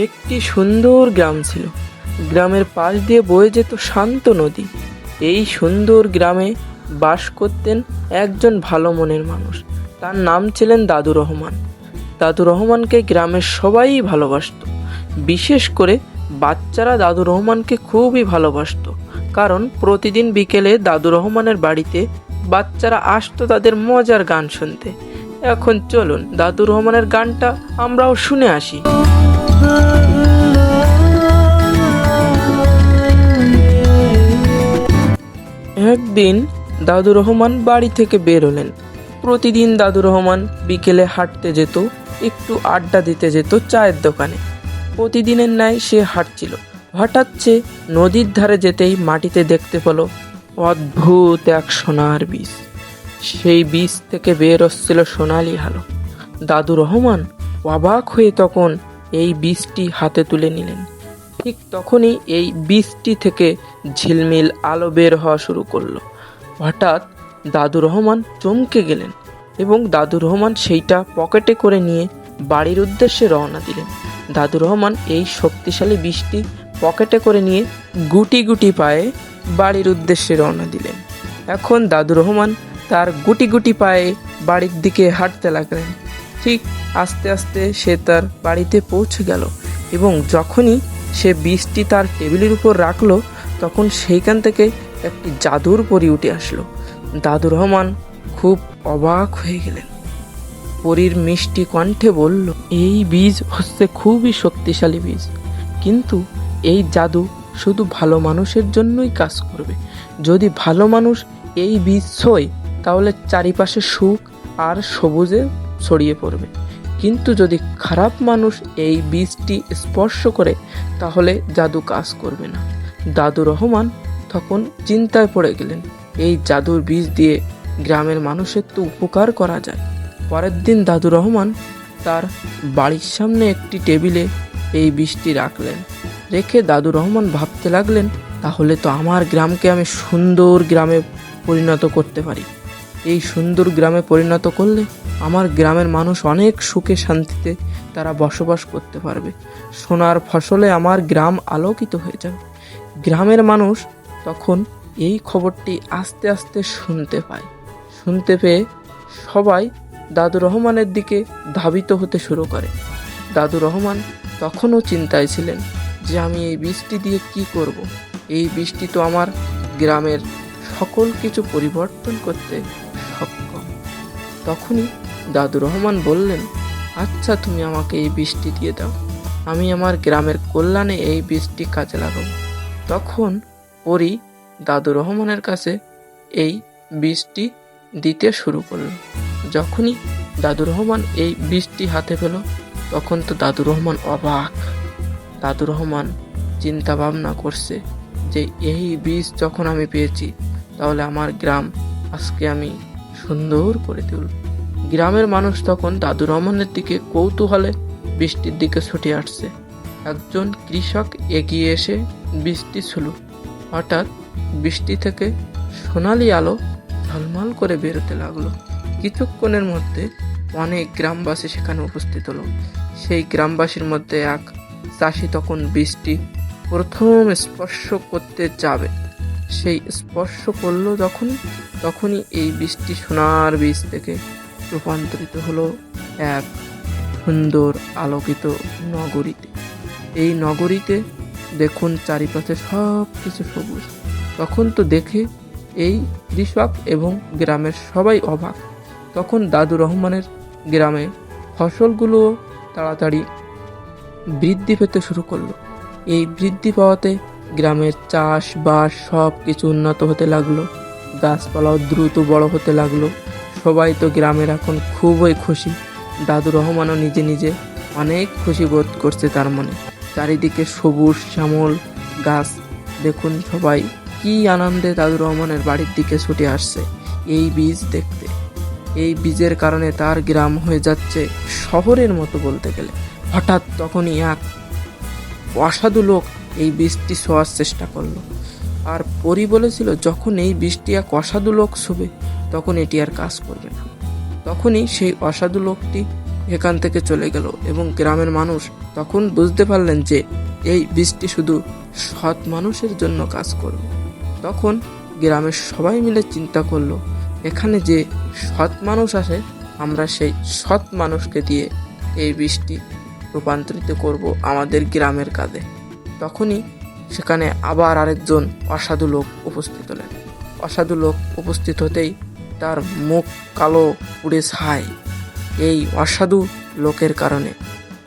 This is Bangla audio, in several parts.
একটি সুন্দর গ্রাম ছিল। গ্রামের পাশ দিয়ে বয়ে যেত শান্ত নদী। এই সুন্দর গ্রামে বাস করতেন একজন ভালো মনের মানুষ। তার নাম ছিলেন দাদু রহমান। দাদু রহমানকে গ্রামের সবাই ভালোবাসতো। বিশেষ করে বাচ্চারা দাদু রহমানকে খুবই ভালোবাসতো, কারণ প্রতিদিন বিকেলে দাদু রহমানের বাড়িতে বাচ্চারা আসতো তাদের মজার গান শুনতে। এখন চলুন দাদু রহমানের গানটা আমরাও শুনে আসি। একদিন দাদু রহমান বাড়ি থেকে বের হলেন। প্রতিদিন দাদু রহমান বিকেলে হাঁটতে যেত, একটু আড্ডা দিতে যেত চায়ের দোকানে। প্রতিদিনের ন্যায় সে হাঁটছিল। হঠাৎ সে নদীর ধারে যেতেই মাটিতে দেখতে পেল অদ্ভুত এক সোনার বীজ। সেই বীজ থেকে বের হচ্ছিল সোনালি আলো। দাদু রহমান অবাক হয়ে তখন এই বীজটি হাতে তুলে নিলেন। ঠিক তখনই এই বীজটি থেকে ঝিলমিল আলো বের হওয়া শুরু করলো। হঠাৎ দাদু রহমান চমকে গেলেন এবং দাদু রহমান সেইটা পকেটে করে নিয়ে বাড়ির উদ্দেশ্যে রওনা দিলেন। দাদু রহমান এই শক্তিশালী বীজটি পকেটে করে নিয়ে গুটি গুটি পায়ে বাড়ির উদ্দেশ্যে রওনা দিলেন। এখন দাদু রহমান তার গুটি গুটি পায়ে বাড়ির দিকে হাঁটতে লাগলেন। ঠিক আস্তে আস্তে সে তার বাড়িতে পৌঁছে গেল এবং যখনই সে বীজটি তার টেবিলের উপর রাখলো, তখন সেইখান থেকে একটি জাদুর পরী উঠে আসলো। দাদু রহমান খুব অবাক হয়ে গেলেন। পরীর মিষ্টি কণ্ঠে বলল, এই বীজ হচ্ছে খুবই শক্তিশালী বীজ, কিন্তু এই জাদু শুধু ভালো মানুষের জন্যই কাজ করবে। যদি ভালো মানুষ এই বীজ ছোঁয় তাহলে চারিপাশে সুখ আর সবুজে ছড়িয়ে পড়বে, কিন্তু যদি খারাপ মানুষ এই বীজটি স্পর্শ করে তাহলে জাদু কাজ করবে না। দাদু রহমান তখন চিন্তায় পড়ে গেলেন, এই জাদুর বীজ দিয়ে গ্রামের মানুষের তো উপকার করা যায়। পরের দিন দাদু রহমান তার বাড়ির সামনে একটি টেবিলে এই বীজটি রাখলেন। রেখে দাদু রহমান ভাবতে লাগলেন, তাহলে তো আমার গ্রামকে আমি সুন্দর গ্রামে পরিণত করতে পারি। এই সুন্দর গ্রামে পরিণত করলে আমার গ্রামের মানুষ অনেক সুখে শান্তিতে তারা বসবাস করতে পারবে। সোনার ফসলে আমার গ্রাম আলোকিত হয়ে যাবে। গ্রামের মানুষ তখন এই খবরটি আস্তে আস্তে শুনতে পেয়ে সবাই দাদু রহমানের দিকে ধাবিত হতে শুরু করে। দাদু রহমান তখনও চিন্তায় ছিলেন যে আমি এই বীজটি দিয়ে কি করব। এই বীজটি তো আমার গ্রামের সকল কিছু পরিবর্তন করতে সক্ষম। তখনই দাদু রহমান বললেন, আচ্ছা তুমি আমাকে এই বীজটি দিয়ে দাও, আমি আমার গ্রামের কল্যাণে এই বীজটি কাজে লাগাবো। তখন পরী দাদু রহমানের কাছে এই বীজটি দিতে শুরু করলো। যখনই দাদু রহমান এই বীজটি হাতে পেল, তখন তো দাদু রহমান অবাক। দাদু রহমান চিন্তা ভাবনা করছে যে এই বীজ যখন আমি পেয়েছি তাহলে আমার গ্রাম আজকে আমি সুন্দর করে তুলব। গ্রামের মানুষ তখন দাদু রহমানের দিকে কৌতূহলে বৃষ্টির দিকে ছুটে আসছে। একজন কৃষক এগিয়ে এসে বৃষ্টি ছুঁল। হঠাৎ বৃষ্টি থেকে সোনালি আলো ঝলমল করে বেরোতে লাগলো। কিছুক্ষণের মধ্যে অনেক গ্রামবাসী সেখানে উপস্থিত হলো। সেই গ্রামবাসীর মধ্যে এক চাষি তখন বৃষ্টি প্রথম স্পর্শ করতে যাবে। সেই স্পর্শ করলো তখনই এই বৃষ্টি সোনার বীজ থেকে রূপান্তরিত হলো এক সুন্দর আলোকিত নগরীতে। এই নগরীতে দেখুন চারিপাশে সব কিছু সবুজ। তখন তো দেখে এই কৃষক এবং গ্রামের সবাই অবাক। তখন দাদু রহমানের গ্রামে ফসলগুলো তাড়াতাড়ি বৃদ্ধি পেতে শুরু করলো। এই বৃদ্ধি পাওয়াতে গ্রামের চাষবাস সব কিছু উন্নত হতে লাগলো। গাছপালাও দ্রুত বড় হতে লাগলো। সবাই তো গ্রামের এখন খুবই খুশি। দাদু রহমানও নিজে নিজে অনেক খুশি বোধ করছে তার মনে। চারিদিকে সবুজ শ্যামল গাছ। দেখুন সবাই কি আনন্দে দাদু রহমানের বাড়ির দিকে ছুটে আসছে এই বীজ দেখতে। এই বীজের কারণে তার গ্রাম হয়ে যাচ্ছে শহরের মতো বলতে গেলে। হঠাৎ তখনই এক অসাধু লোক এই বীজটি ছোঁয়ার চেষ্টা করলো। আর পরী বলেছিল, যখন এই বীজটি এক অসাধু লোক ছুবে তখন এটি আর কাজ করবে না। তখনই সেই অসাধু লোকটি এখান থেকে চলে গেল এবং গ্রামের মানুষ তখন বুঝতে পারলেন যে এই বীজটি শুধু সৎ মানুষের জন্য কাজ করবে। তখন গ্রামের সবাই মিলে চিন্তা করলো, এখানে যে সৎ মানুষ আসে আমরা সেই সৎ মানুষকে দিয়ে এই বীজটি রূপান্তরিত করব আমাদের গ্রামের কাজে। তখনই সেখানে আবার আরেকজন অসাধু লোক উপস্থিত হলেন। অসাধু লোক উপস্থিত হতেই তার মুখ কালো পুড়ে ছাই। এই অসাধু লোকের কারণে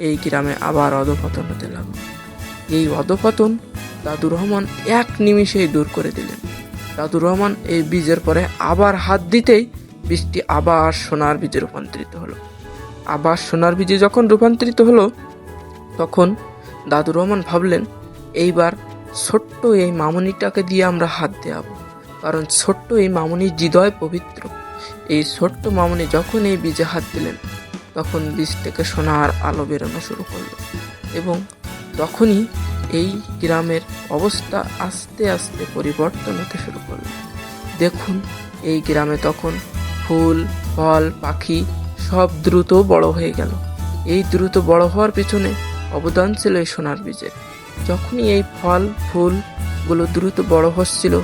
এই গ্রামে আবার অধঃপতন হতে লাগলো। এই অধঃপতন দাদুর রহমান এক নিমিষেই দূর করে দিলেন। দাদুর রহমান এই বীজের পরে আবার হাত দিতেই বীজটি আবার সোনার বীজে রূপান্তরিত হলো। আবার সোনার বীজে যখন রূপান্তরিত হলো তখন দাদুর রহমান ভাবলেন, এইবার ছোট্ট এই মামনিটাকে দিয়ে আমরা হাত দেওয়াবো, কারণ ছোট্ট এই মামনির হৃদয় পবিত্র। এই ছোট্ট মামনি যখন এই বীজে হাত দিলেন তখন বীজ থেকে সোনার আলো বেরোনো শুরু করলো এবং তখনই এই গ্রামের অবস্থা আস্তে আস্তে পরিবর্তন হতে শুরু করলো। দেখুন, এই গ্রামে তখন ফুল ফল পাখি সব দ্রুত বড় হয়ে গেল। এই দ্রুত বড় হওয়ার পিছনে অবদান ছিল এই সোনার বীজের। যখনই এই ফল ফুলগুলো দ্রুত বড় হচ্ছিল,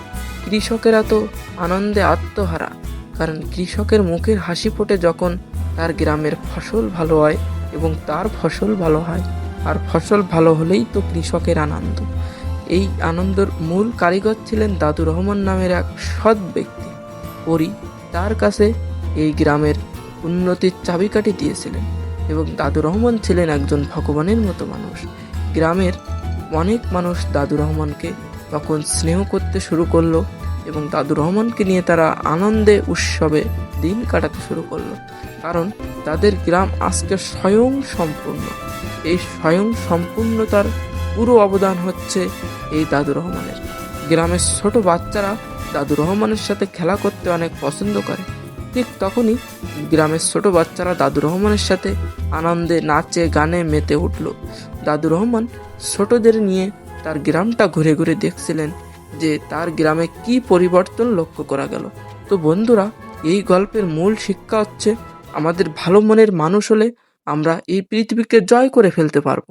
কৃষকেরা তো আনন্দে আত্মহারা, কারণ কৃষকের মুখের হাসি ফোটে যখন তার গ্রামের ফসল ভালো হয় এবং তার ফসল ভালো হয়, আর ফসল ভালো হলেই তো কৃষকের আনন্দ। এই আনন্দের মূল কারিগর ছিলেন দাদুর রহমান নামের এক সৎ ব্যক্তি। পরী তার কাছে এই গ্রামের উন্নতির চাবিকাঠি দিয়েছিলেন এবং দাদুর রহমান ছিলেন একজন ভগবানের মতো মানুষ। গ্রামের অনেক মানুষ দাদুর রহমানকে তখন স্নেহ করতে শুরু করলো এবং দাদুর রহমানকে নিয়ে তারা আনন্দে উৎসবে দিন কাটাতে শুরু করলো, কারণ তাদের গ্রাম আজকে স্বয়ং সম্পূর্ণ। এই স্বয়ং সম্পূর্ণতার পুরো অবদান হচ্ছে এই দাদুর রহমানের। গ্রামের ছোট বাচ্চারা দাদুর রহমানের সাথে খেলা করতে অনেক পছন্দ করে। ঠিক তখনই গ্রামের ছোট বাচ্চারা দাদুর রহমানের সাথে আনন্দে নাচে গানে মেতে উঠল। দাদুর রহমান ছোটদের নিয়ে তার গ্রামটা ঘুরে ঘুরে দেখছিলেন যে তার গ্রামে কি পরিবর্তন লক্ষ্য করা গেল। তো বন্ধুরা, এই গল্পের মূল শিক্ষা হচ্ছে, আমাদের ভালো মনের মানুষ হলে আমরা এই পৃথিবীকে জয় করে ফেলতে পারবো।